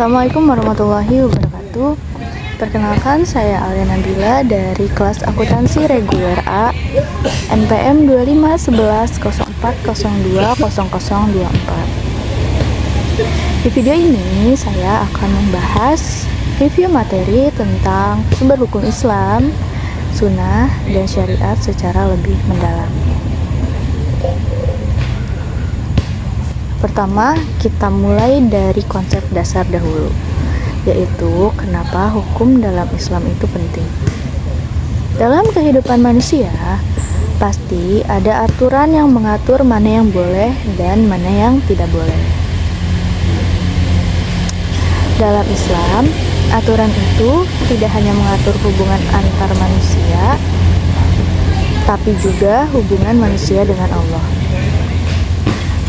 Assalamualaikum warahmatullahi wabarakatuh. Perkenalkan, saya Alia Nabila dari kelas akuntansi reguler A NPM 251104020024. Di video ini saya akan membahas review materi tentang sumber hukum Islam, sunnah, dan syariat secara lebih mendalam. Pertama, kita mulai dari konsep dasar dahulu, yaitu kenapa hukum dalam Islam itu penting. Dalam kehidupan manusia, pasti ada aturan yang mengatur mana yang boleh dan mana yang tidak boleh. Dalam Islam, aturan itu tidak hanya mengatur hubungan antar manusia, tapi juga hubungan manusia dengan Allah.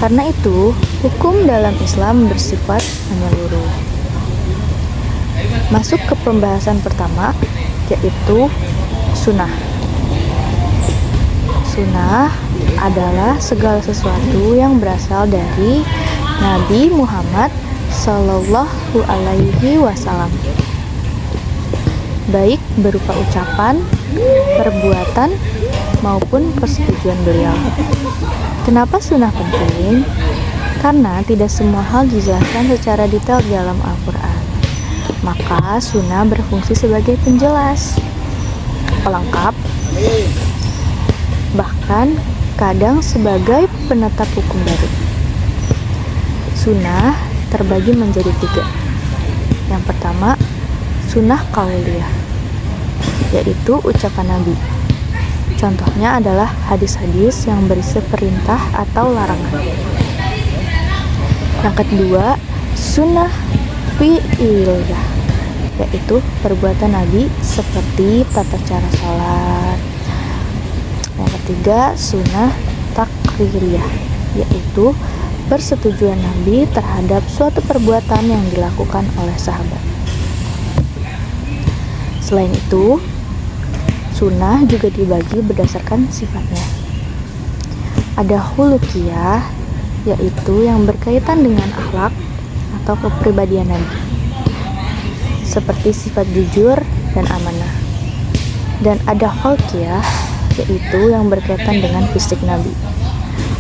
Karena itu, hukum dalam Islam bersifat menyeluruh. Masuk ke pembahasan pertama, yaitu sunnah. Sunnah adalah segala sesuatu yang berasal dari Nabi Muhammad Sallallahu Alaihi Wasallam, baik berupa ucapan, perbuatan, maupun persetujuan beliau. Kenapa sunnah penting? Karena tidak semua hal dijelaskan secara detail dalam Al-Quran. Maka sunnah berfungsi sebagai penjelas, pelengkap, bahkan kadang sebagai penetap hukum baru. Sunnah terbagi menjadi 3. Yang pertama, sunnah qauliyah, yaitu ucapan Nabi. Contohnya adalah hadis-hadis yang berisi perintah atau larangan. Yang kedua, sunnah fi'iliyah, yaitu perbuatan Nabi seperti tata cara sholat. Yang ketiga, sunnah takririyah, yaitu persetujuan Nabi terhadap suatu perbuatan yang dilakukan oleh sahabat. Selain itu, sunnah juga dibagi berdasarkan sifatnya. Ada khuluqiyah, yaitu yang berkaitan dengan akhlak atau kepribadian Nabi, seperti sifat jujur dan amanah. Dan ada khalqiyah, yaitu yang berkaitan dengan fisik Nabi.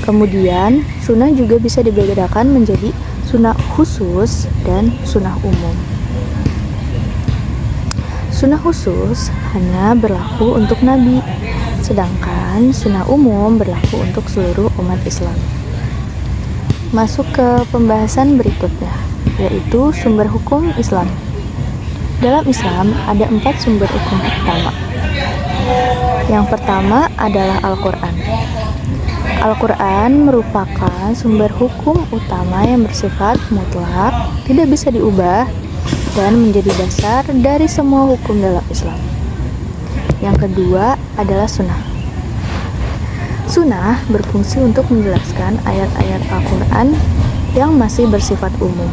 Kemudian, sunnah juga bisa dibedakan menjadi sunnah khusus dan sunnah umum. Sunnah khusus hanya berlaku untuk Nabi, sedangkan sunnah umum berlaku untuk seluruh umat Islam. Masuk ke pembahasan berikutnya, yaitu sumber hukum Islam. Dalam Islam ada 4 sumber hukum utama. Yang pertama adalah Al-Quran. Al-Quran merupakan sumber hukum utama yang bersifat mutlak, tidak bisa diubah, dan menjadi dasar dari semua hukum dalam Islam. Yang kedua adalah sunnah. Sunnah berfungsi untuk menjelaskan ayat-ayat Al-Quran yang masih bersifat umum,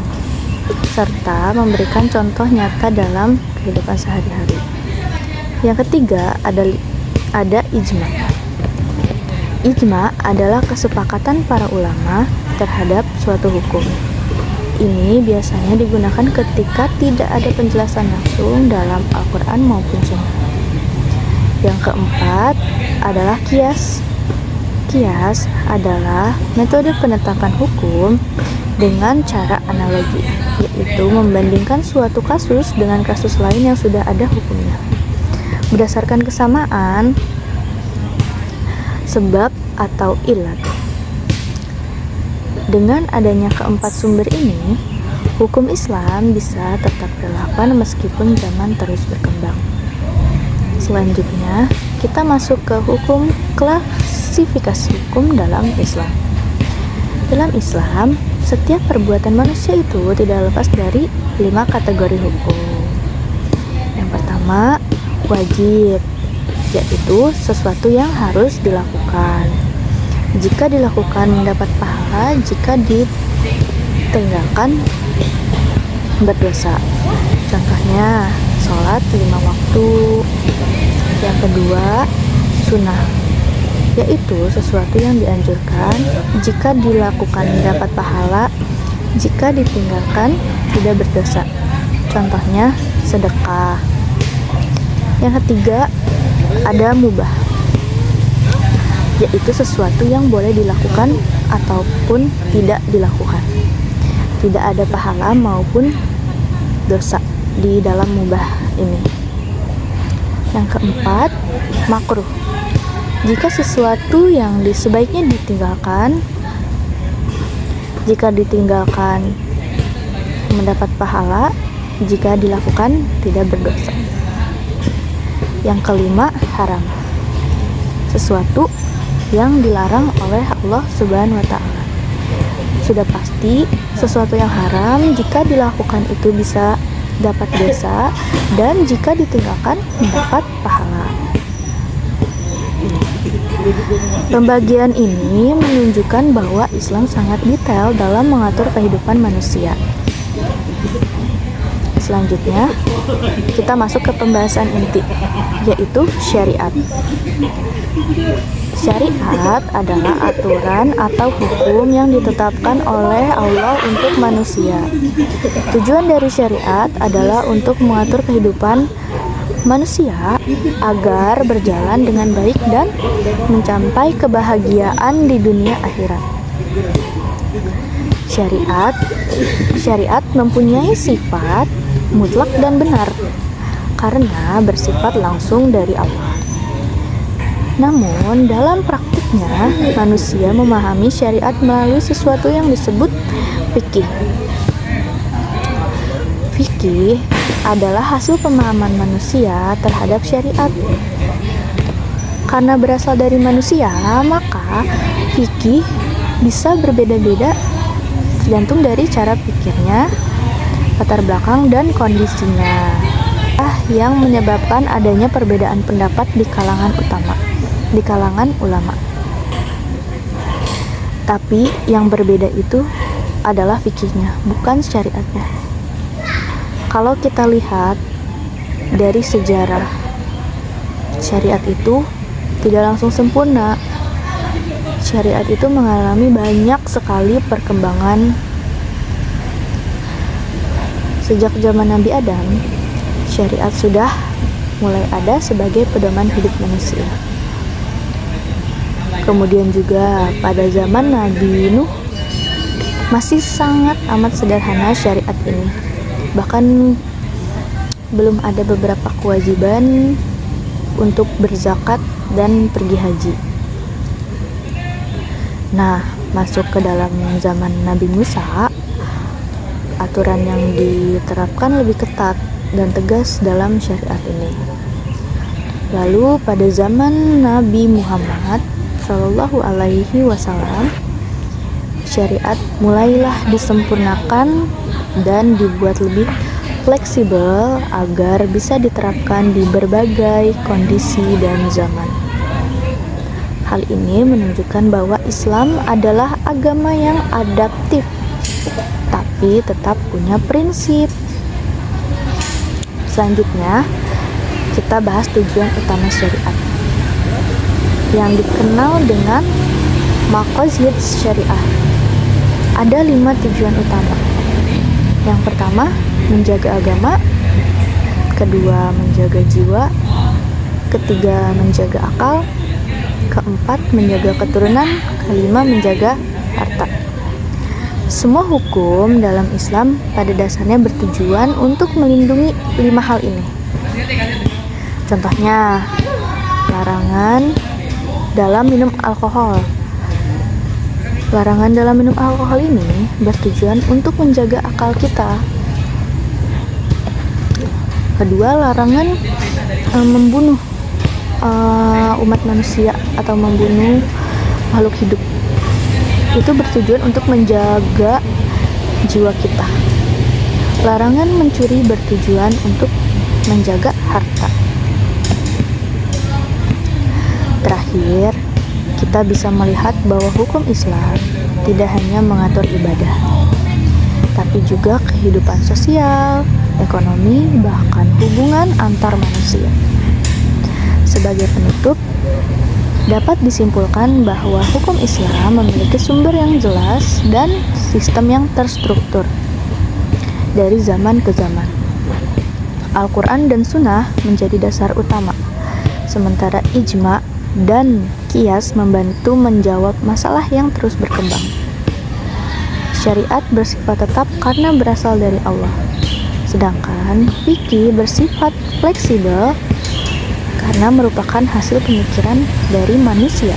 serta memberikan contoh nyata dalam kehidupan sehari-hari. Yang ketiga ada ijma. Ijma adalah kesepakatan para ulama terhadap suatu hukum. Ini biasanya digunakan ketika tidak ada penjelasan langsung dalam Al-Quran maupun Sunnah. Yang keempat adalah qiyas. Qiyas adalah metode penetapan hukum dengan cara analogi, yaitu membandingkan suatu kasus dengan kasus lain yang sudah ada hukumnya. Berdasarkan kesamaan, sebab atau ilat. Dengan adanya keempat sumber ini, hukum Islam bisa tetap relevan meskipun zaman terus berkembang. Selanjutnya, kita masuk ke hukum klasifikasi hukum dalam Islam. Dalam Islam, setiap perbuatan manusia itu tidak lepas dari 5 kategori hukum. Yang pertama, wajib, yaitu sesuatu yang harus dilakukan. Jika dilakukan mendapat pahala, jika ditinggalkan berdosa. Contohnya, sholat 5 waktu. Yang kedua, sunnah, yaitu sesuatu yang dianjurkan. Jika dilakukan mendapat pahala, jika ditinggalkan tidak berdosa. Contohnya sedekah. Yang ketiga, ada mubah, yaitu sesuatu yang boleh dilakukan ataupun tidak dilakukan. Tidak ada pahala maupun dosa di dalam mubah ini. Yang keempat, makruh. Jika sesuatu yang sebaiknya ditinggalkan, jika ditinggalkan mendapat pahala, jika dilakukan tidak berdosa. Yang kelima, haram. Sesuatu yang dilarang oleh Allah Subhanahu wa Ta'ala. Sudah pasti sesuatu yang haram jika dilakukan itu bisa dapat dosa, dan jika ditinggalkan mendapat pahala. Pembagian ini menunjukkan bahwa Islam sangat detail dalam mengatur kehidupan manusia. Selanjutnya, kita masuk ke pembahasan inti, yaitu syariat. Syariat adalah aturan atau hukum yang ditetapkan oleh Allah untuk manusia. Tujuan dari syariat adalah untuk mengatur kehidupan manusia agar berjalan dengan baik dan mencapai kebahagiaan di dunia akhirat. Syariat mempunyai sifat mutlak dan benar karena bersifat langsung dari Allah. Namun dalam praktiknya manusia memahami syariat melalui sesuatu yang disebut fikih. Fikih adalah hasil pemahaman manusia terhadap syariat. Karena berasal dari manusia, maka fikih bisa berbeda-beda tergantung dari cara pikirnya, latar belakang, dan kondisinya. Yang menyebabkan adanya perbedaan pendapat di kalangan ulama. Tapi yang berbeda itu adalah fikihnya, bukan syariatnya. Kalau kita lihat dari sejarah, syariat itu tidak langsung sempurna. Syariat itu mengalami banyak sekali perkembangan. Sejak zaman Nabi Adam, syariat sudah mulai ada sebagai pedoman hidup manusia. Kemudian juga pada zaman Nabi Nuh masih sangat amat sederhana syariat ini. Bahkan belum ada beberapa kewajiban untuk berzakat dan pergi haji. Nah, masuk ke dalam zaman Nabi Musa, aturan yang diterapkan lebih ketat dan tegas dalam syariat ini. Lalu pada zaman Nabi Muhammad Shallallahu Alaihi Wasallam, syariat mulailah disempurnakan dan dibuat lebih fleksibel agar bisa diterapkan di berbagai kondisi dan zaman. Hal ini menunjukkan bahwa Islam adalah agama yang adaptif, tapi tetap punya prinsip. Selanjutnya, kita bahas tujuan utama syariat yang dikenal dengan maqasid syariah. Ada 5 tujuan utama. Yang pertama, menjaga agama. Kedua, menjaga jiwa. Ketiga, menjaga akal. Keempat, menjaga keturunan. Kelima, menjaga harta. Semua hukum dalam Islam pada dasarnya bertujuan untuk melindungi 5 hal ini. Contohnya, larangan dalam minum alkohol. Larangan dalam minum alkohol ini bertujuan untuk menjaga akal kita. Kedua, larangan membunuh umat manusia atau membunuh makhluk hidup. Itu bertujuan untuk menjaga jiwa kita. Larangan mencuri bertujuan untuk menjaga harta. Terakhir, kita bisa melihat bahwa hukum Islam tidak hanya mengatur ibadah, tapi juga kehidupan sosial, ekonomi, bahkan hubungan antar manusia. Sebagai penutup, dapat disimpulkan bahwa hukum Islam memiliki sumber yang jelas dan sistem yang terstruktur dari zaman ke zaman. Al-Quran dan Sunnah menjadi dasar utama, sementara ijma dan qiyas membantu menjawab masalah yang terus berkembang. Syariat bersifat tetap karena berasal dari Allah, sedangkan fikih bersifat fleksibel karena merupakan hasil pemikiran dari manusia.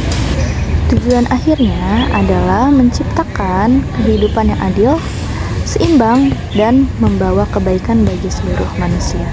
Tujuan akhirnya adalah menciptakan kehidupan yang adil, seimbang, dan membawa kebaikan bagi seluruh manusia.